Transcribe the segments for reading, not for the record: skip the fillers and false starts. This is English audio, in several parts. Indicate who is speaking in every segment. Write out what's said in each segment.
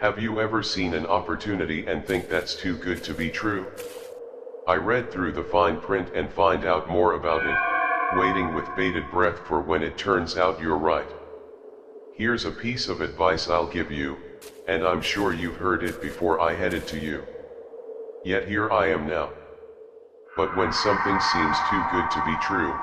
Speaker 1: Have you ever seen an opportunity and think that's too good to be true? I read through the fine print and find out more about it, waiting with bated breath for when it turns out you're right. Here's a piece of advice I'll give you, and I'm sure you've heard it before I headed to you. Yet here I am now. But when something seems too good to be true,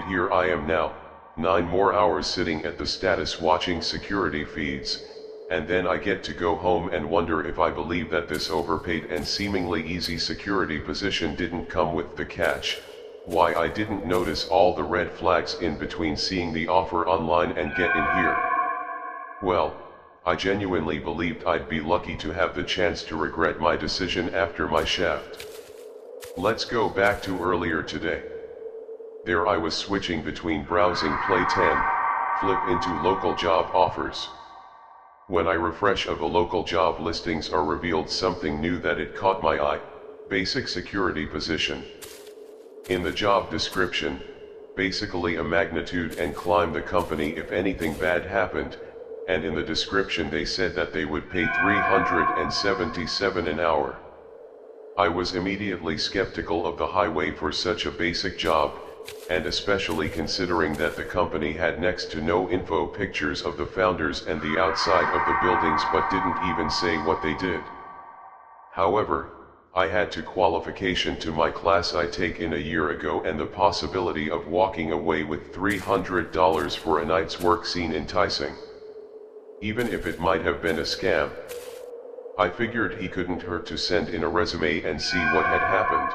Speaker 1: here I am now, 9 more hours sitting at the status watching security feeds, and then I get to go home and wonder if I believe that this overpaid and seemingly easy security position didn't come with the catch, why I didn't notice all the red flags in between seeing the offer online and get in here. Well, I genuinely believed I'd be lucky to have the chance to regret my decision after my shaft. Let's go back to earlier today. There I was switching between browsing Play 10, flip into local job offers. When I refresh the local job listings are revealed something new that it caught my eye, basic security position. In the job description, basically a magnitude and climb the company if anything bad happened, and in the description they said that they would pay $377 an hour. I was immediately skeptical of the highway for such a basic job, and especially considering that the company had next to no info pictures of the founders and the outside of the buildings but didn't even say what they did. However, I had to qualification to my class I take in a year ago and the possibility of walking away with $300 for a night's work seemed enticing. Even if it might have been a scam. I figured he couldn't hurt to send in a resume and see what had happened.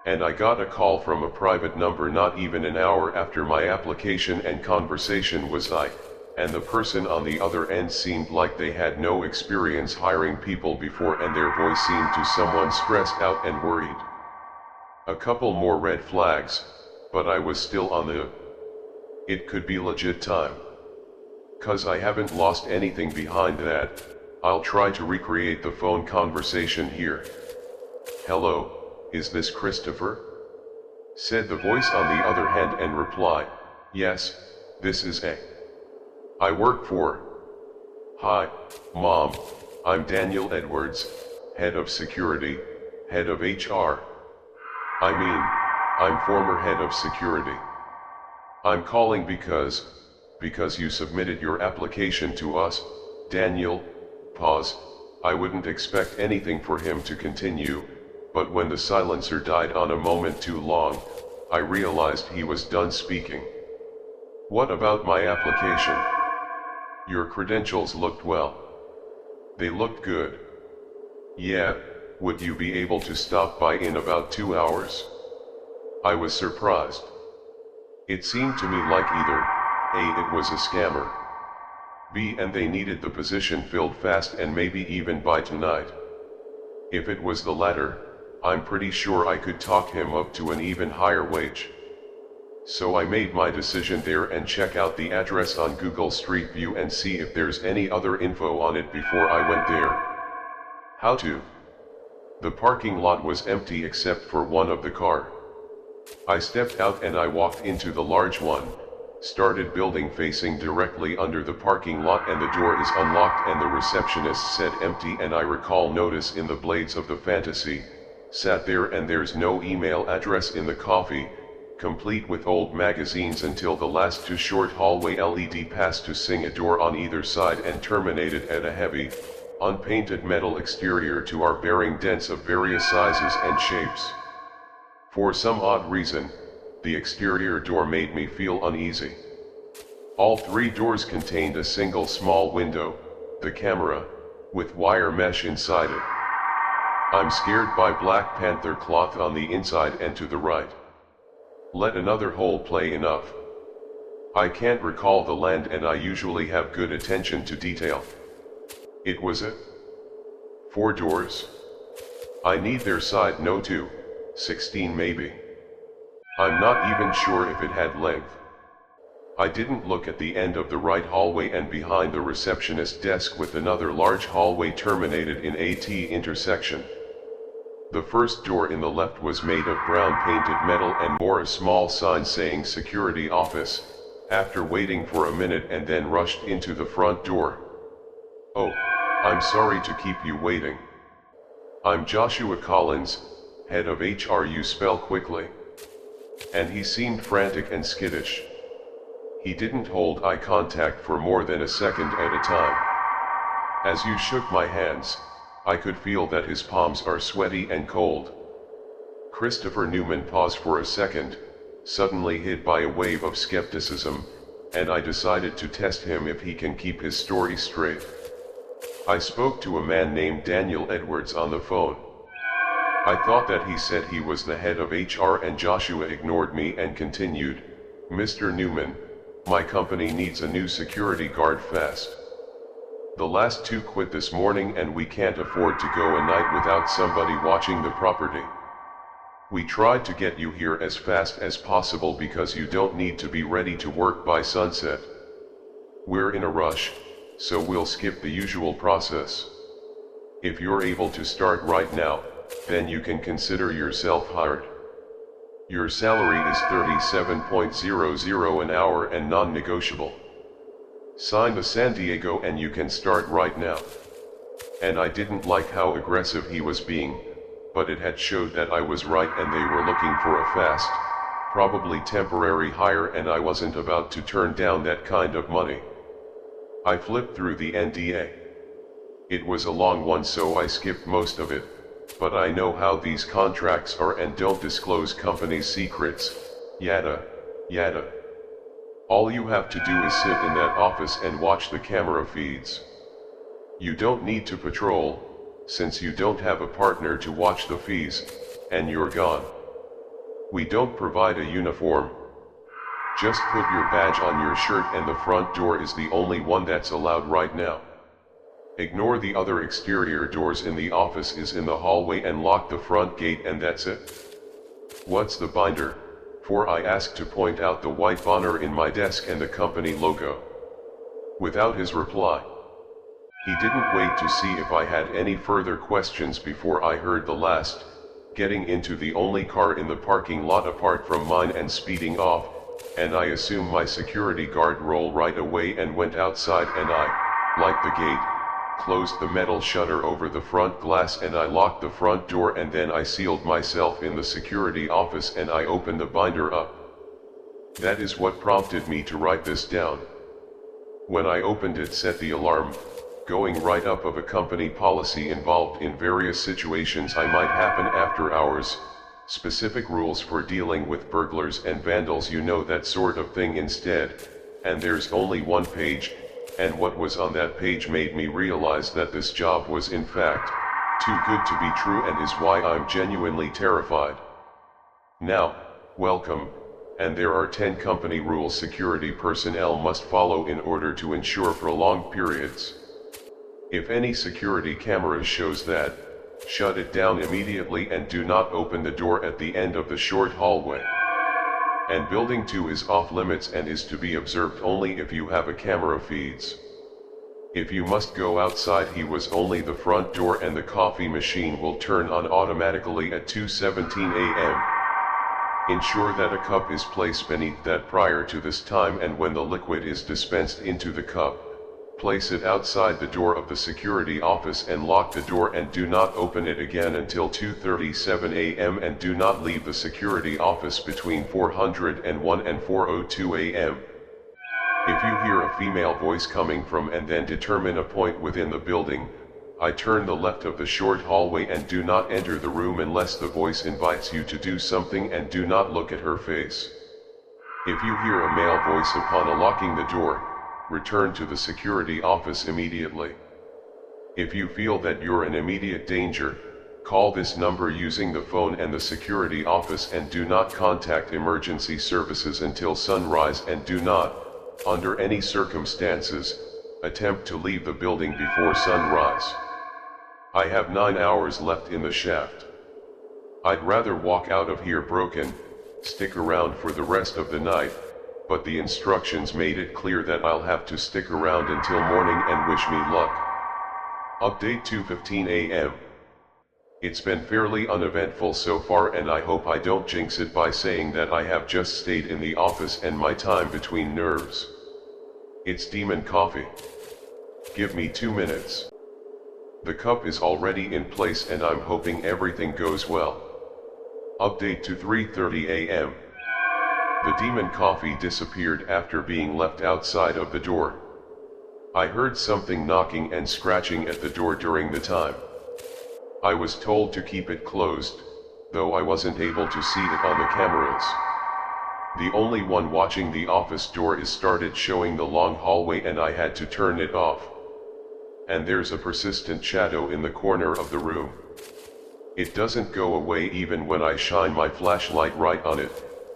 Speaker 1: And I got a call from a private number not even an hour after my application and conversation was and the person on the other end seemed like they had no experience hiring people before and their voice seemed to someone stressed out and worried. A couple more red flags, but I was still on the it could be legit time. 'Cause I haven't lost anything behind that, I'll try to recreate the phone conversation here. Hello, is this Christopher? Said the voice on the other hand and replied, yes, this is A. I work for. Hi, Mom, I'm Daniel Edwards, head of security, head of HR. I mean, I'm former head of security. I'm calling because you submitted your application to us, Daniel. Pause. I wouldn't expect anything for him to continue, but when the silencer died on a moment too long, I realized he was done speaking. What about my application? Your credentials looked well. They looked good. Yeah, would you be able to stop by in about 2 hours? I was surprised. It seemed to me like either A, it was a scammer, B, and they needed the position filled fast and maybe even by tonight. If it was the latter, I'm pretty sure I could talk him up to an even higher wage. So I made my decision there and check out the address on Google Street View and see if there's any other info on it before I went there. How to? The parking lot was empty except for one of the car. I stepped out and I walked into the large one, started building facing directly under the parking lot and the door is unlocked and the receptionist said empty and I recall notice in the blades of the fantasy, sat there and there's no email address in the coffee, complete with old magazines until the last 2 short hallway LED passed to sing a door on either side and terminated at a heavy, unpainted metal exterior to our bearing dents of various sizes and shapes. For some odd reason, the exterior door made me feel uneasy. All 3 doors contained a single small window, the camera, with wire mesh inside it. I'm scared by Black Panther cloth on the inside and to the right. Let another hole play enough. I can't recall the land and I usually have good attention to detail. It was a 4 doors. I need their side no 2, 16 maybe. I'm not even sure if it had length. I didn't look at the end of the right hallway and behind the receptionist desk with another large hallway terminated in a T intersection. The first door in the left was made of brown painted metal and bore a small sign saying security office, after waiting for a minute and then rushed into the front door. Oh, I'm sorry to keep you waiting. I'm Joshua Collins, head of HR. You spell quickly. And he seemed frantic and skittish. He didn't hold eye contact for more than a second at a time. As you shook my hands, I could feel that his palms are sweaty and cold. Christopher Newman paused for a second, suddenly hit by a wave of skepticism, and I decided to test him if he can keep his story straight. I spoke to a man named Daniel Edwards on the phone. I thought that he said he was the head of HR, and Joshua ignored me and continued, "Mr. Newman, my company needs a new security guard fast. The last two quit this morning and we can't afford to go a night without somebody watching the property. We tried to get you here as fast as possible because you don't need to be ready to work by sunset. We're in a rush, so we'll skip the usual process. If you're able to start right now, then you can consider yourself hired. Your salary is $37.00 an hour and non-negotiable. Sign the San Diego and you can start right now." And I didn't like how aggressive he was being, but it had showed that I was right and they were looking for a fast, probably temporary hire, and I wasn't about to turn down that kind of money. I flipped through the NDA. It was a long one, so I skipped most of it, but I know how these contracts are and don't disclose company secrets, yada, yada. All you have to do is sit in that office and watch the camera feeds. You don't need to patrol, since you don't have a partner to watch the fees, and you're gone. We don't provide a uniform. Just put your badge on your shirt and the front door is the only one that's allowed right now. Ignore the other exterior doors in the office is in the hallway, and lock the front gate, and that's it. What's the binder for? I asked, to point out the white banner in my desk and the company logo. Without his reply. He didn't wait to see if I had any further questions before I heard the last, getting into the only car in the parking lot apart from mine and speeding off, and I assumed my security guard roll right away and went outside, and I, like the gate, closed the metal shutter over the front glass, and I locked the front door, and then I sealed myself in the security office and I opened the binder up. That is what prompted me to write this down. When I opened it, set the alarm, going right up, of a company policy involved in various situations I might happen after hours, specific rules for dealing with burglars and vandals, you know, that sort of thing instead, and there's only one page. And what was on that page made me realize that this job was in fact too good to be true, and is why I'm genuinely terrified. Now, welcome, and there are 10 company rules security personnel must follow in order to ensure prolonged periods. If any security camera shows that, shut it down immediately and do not open the door at the end of the short hallway. And building 2 is off limits and is to be observed only if you have a camera feeds. If you must go outside, he was only the front door, and the coffee machine will turn on automatically at 2:17 a.m. Ensure that a cup is placed beneath that prior to this time, and when the liquid is dispensed into the cup, place it outside the door of the security office and lock the door, and do not open it again until 2:37 a.m. and do not leave the security office between 401 and 4:02 a.m. If you hear a female voice coming from and then determine a point within the building, I turn the left of the short hallway and do not enter the room unless the voice invites you to do something, and do not look at her face. If you hear a male voice upon unlocking the door, return to the security office immediately. If you feel that you're in immediate danger, call this number using the phone and the security office, and do not contact emergency services until sunrise, and do not, under any circumstances, attempt to leave the building before sunrise. I have 9 hours left in the shaft. I'd rather walk out of here broken, stick around for the rest of the night, but the instructions made it clear that I'll have to stick around until morning, and wish me luck. Update 2:15 a.m. It's been fairly uneventful so far, and I hope I don't jinx it by saying that I have just stayed in the office and my time between nerves. It's demon coffee. Give me 2 minutes. The cup is already in place and I'm hoping everything goes well. Update to 3:30 a.m. The demon coffee disappeared after being left outside of the door. I heard something knocking and scratching at the door during the time. I was told to keep it closed, though I wasn't able to see it on the cameras. The only one watching the office door is started showing the long hallway and I had to turn it off. And there's a persistent shadow in the corner of the room. It doesn't go away even when I shine my flashlight right on it,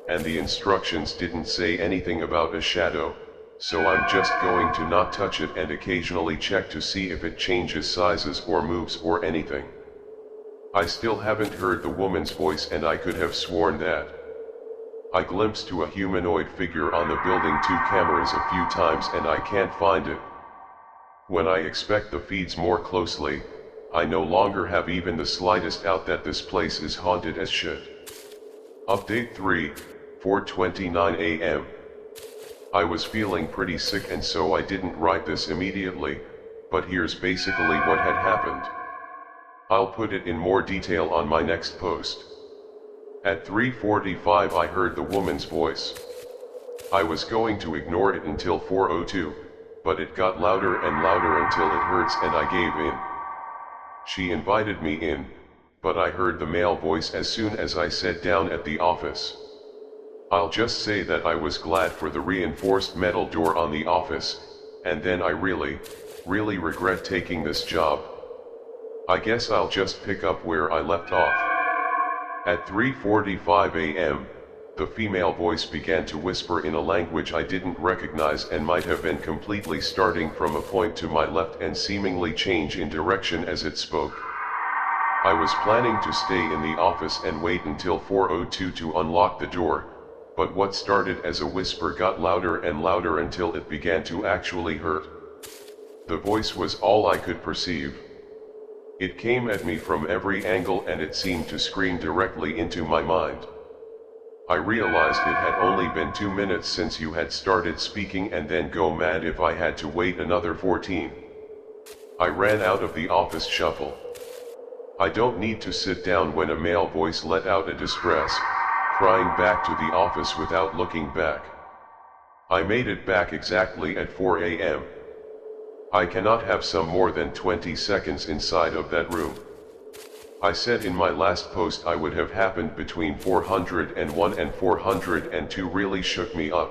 Speaker 1: and the instructions didn't say anything about a shadow, so I'm just going to not touch it and occasionally check to see if it changes sizes or moves or anything. I still haven't heard the woman's voice and I could have sworn that I glimpsed to a humanoid figure on the building 2 cameras a few times and I can't find it. When I inspect the feeds more closely, I no longer have even the slightest doubt that this place is haunted as shit. Update 3, 4:29 a.m. I was feeling pretty sick and so I didn't write this immediately, but here's basically what had happened. I'll put it in more detail on my next post. At 3:45 I heard the woman's voice. I was going to ignore it until 4:02, but it got louder and louder until it hurts and I gave in. She invited me in, but I heard the male voice as soon as I sat down at the office. I'll just say that I was glad for the reinforced metal door on the office, and then I really regret taking this job. I guess I'll just pick up where I left off. At 3:45 a.m., the female voice began to whisper in a language I didn't recognize and might have been completely starting from a point to my left and seemingly change in direction as it spoke. I was planning to stay in the office and wait until 4:02 to unlock the door, but what started as a whisper got louder and louder until it began to actually hurt. The voice was all I could perceive. It came at me from every angle and it seemed to scream directly into my mind. I realized it had only been 2 minutes since you had started speaking and then go mad if I had to wait another 14. I ran out of the office shuffle. I don't need to sit down when a male voice let out a distress, crying back to the office without looking back. I made it back exactly at 4 a.m. I cannot have some more than 20 seconds inside of that room. I said in my last post I would have happened between 401 and 402 really shook me up.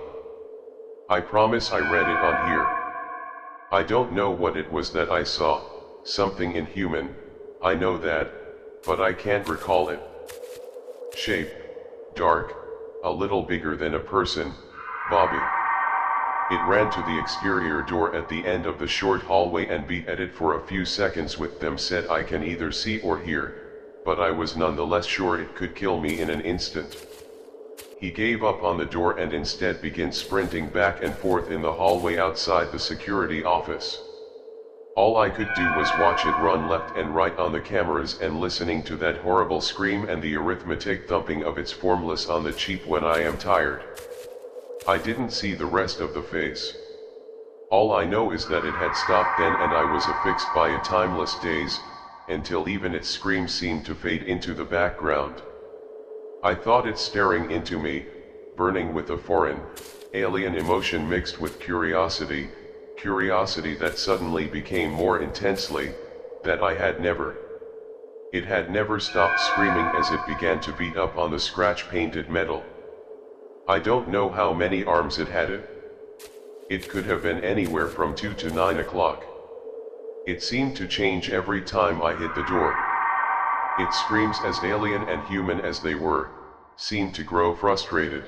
Speaker 1: I promise I read it on here. I don't know what it was that I saw, something inhuman, I know that, but I can't recall it. Shape, dark, a little bigger than a person, Bobby. It ran to the exterior door at the end of the short hallway and beat at it for a few seconds with them said I can either see or hear, but I was nonetheless sure it could kill me in an instant. He gave up on the door and instead began sprinting back and forth in the hallway outside the security office. All I could do was watch it run left and right on the cameras and listening to that horrible scream and the arithmetic thumping of its formless on the cheap when I am tired. I didn't see the rest of the face. All I know is that it had stopped then and I was affixed by a timeless daze, until even its scream seemed to fade into the background. I thought it staring into me, burning with a foreign, alien emotion mixed with curiosity that suddenly became more intensely, that I had never. It had never stopped screaming as it began to beat up on the scratch-painted metal. I don't know how many arms it had. It could have been anywhere from 2 to 9 o'clock. It seemed to change every time I hit the door. Its screams, as alien and human as they were, seemed to grow frustrated.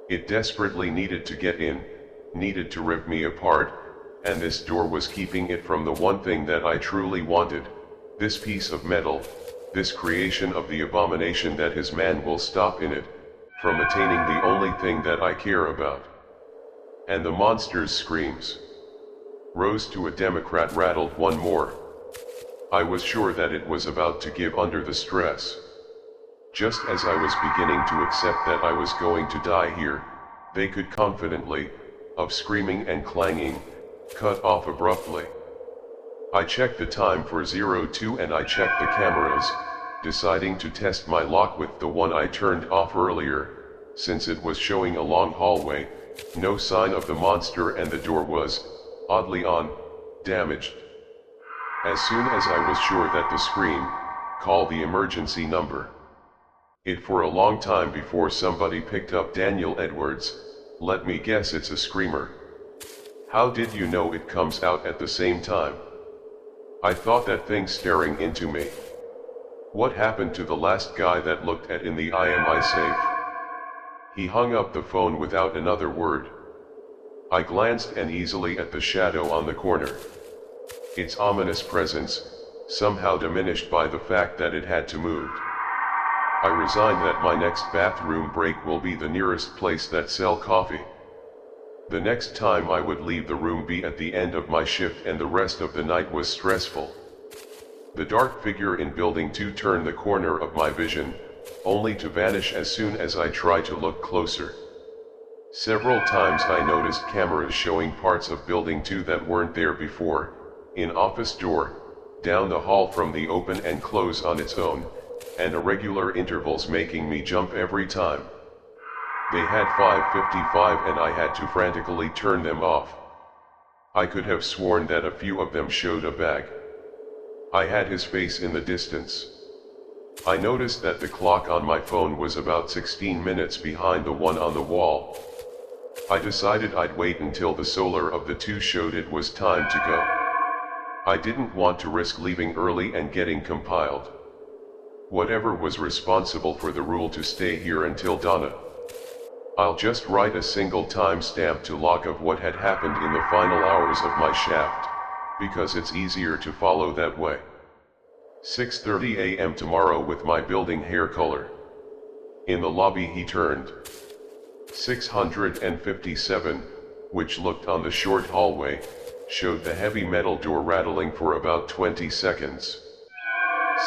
Speaker 1: It desperately needed to get in, needed to rip me apart, and this door was keeping it from the one thing that I truly wanted, this piece of metal, this creation of the abomination that his man will stop in it, from attaining the only thing that I care about. And the monster's screams rose to a Democrat rattled one more. I was sure that it was about to give under the stress. Just as I was beginning to accept that I was going to die here, they could confidently, of screaming and clanging, cut off abruptly. I checked the time for 02 and I checked the cameras, deciding to test my lock with the one I turned off earlier, since it was showing a long hallway, no sign of the monster, and the door was, oddly damaged. As soon as I was sure that the scream, call the emergency number. It for a long time before somebody picked up Daniel Edwards. Let me guess, it's a screamer. How did you know it comes out at the same time? I thought that thing staring into me. What happened to the last guy that looked at in the eye? Am I safe? He hung up the phone without another word. I glanced uneasily at the shadow on the corner. Its ominous presence, somehow diminished by the fact that it had to move. I resigned that my next bathroom break will be the nearest place that sell coffee. The next time I would leave the room be at the end of my shift, and the rest of the night was stressful. The dark figure in building 2 turned the corner of my vision, only to vanish as soon as I tried to look closer. Several times I noticed cameras showing parts of building 2 that weren't there before, in office door, down the hall from the open and close on its own, and irregular intervals making me jump every time. They had 5:55 and I had to frantically turn them off. I could have sworn that a few of them showed a bag. I had his face in the distance. I noticed that the clock on my phone was about 16 minutes behind the one on the wall. I decided I'd wait until the solar of the 2 showed it was time to go. I didn't want to risk leaving early and getting compiled. Whatever was responsible for the rule to stay here until dawn. I'll just write a single timestamp to log of what had happened in the final hours of my shaft, because it's easier to follow that way. 6:30 a.m. tomorrow with my building hair color. In the lobby he turned. 657, which looked on the short hallway, showed the heavy metal door rattling for about 20 seconds.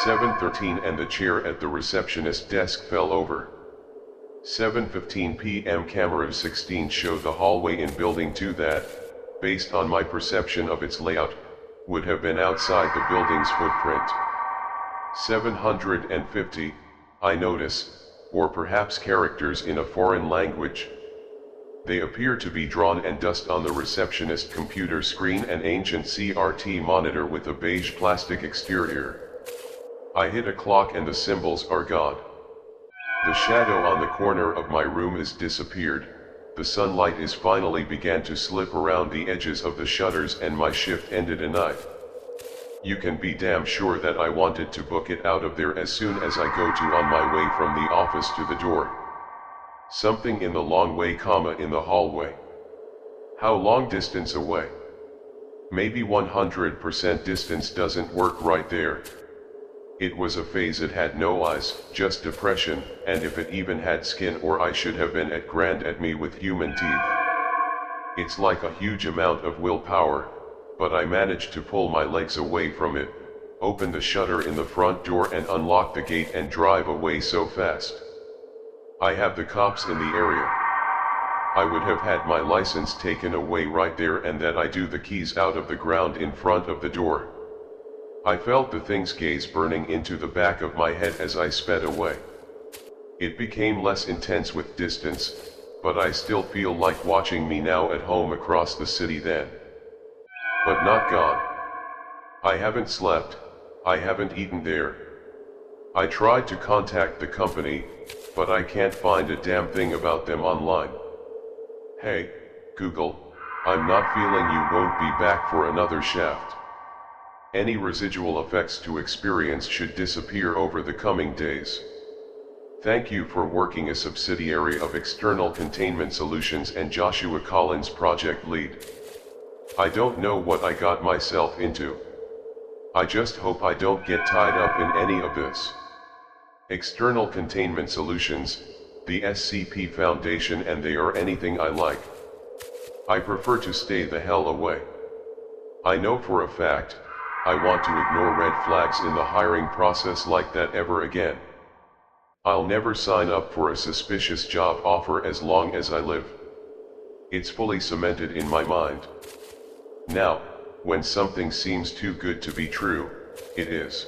Speaker 1: 7:13 and the chair at the receptionist desk fell over. 7:15 p.m. camera 16 showed the hallway in building 2 that, based on my perception of its layout, would have been outside the building's footprint. 750, I notice, or perhaps characters in a foreign language. They appear to be drawn and dust on the receptionist computer screen, an ancient CRT monitor with a beige plastic exterior. I hit a clock and the symbols are gone. The shadow on the corner of my room is disappeared, the sunlight is finally began to slip around the edges of the shutters, and my shift ended at night. You can be damn sure that I wanted to book it out of there as soon as I go to on my way from the office to the door. Something in the long way, in the hallway. How long distance away? Maybe 100% distance doesn't work right there. It was a phase, it had no eyes, just depression, and if it even had skin, or I should have been at grand at me with human teeth. It's like a huge amount of willpower, but I managed to pull my legs away from it, open the shutter in the front door and unlock the gate and drive away so fast. I have the cops in the area. I would have had my license taken away right there and that I do the keys out of the ground in front of the door. I felt the thing's gaze burning into the back of my head as I sped away. It became less intense with distance, but I still feel like watching me now at home across the city then. But not gone. I haven't slept, I haven't eaten there. I tried to contact the company, but I can't find a damn thing about them online. Hey, Google, I'm not feeling you won't be back for another shaft. Any residual effects to experience should disappear over the coming days. Thank you for working, a subsidiary of External Containment Solutions and Joshua Collins, project lead. I don't know what I got myself into. I just hope I don't get tied up in any of this. External Containment Solutions, the SCP Foundation, and they are anything I like. I prefer to stay the hell away. I know for a fact, I want to ignore red flags in the hiring process like that ever again. I'll never sign up for a suspicious job offer as long as I live. It's fully cemented in my mind. Now, When something seems too good to be true, it is.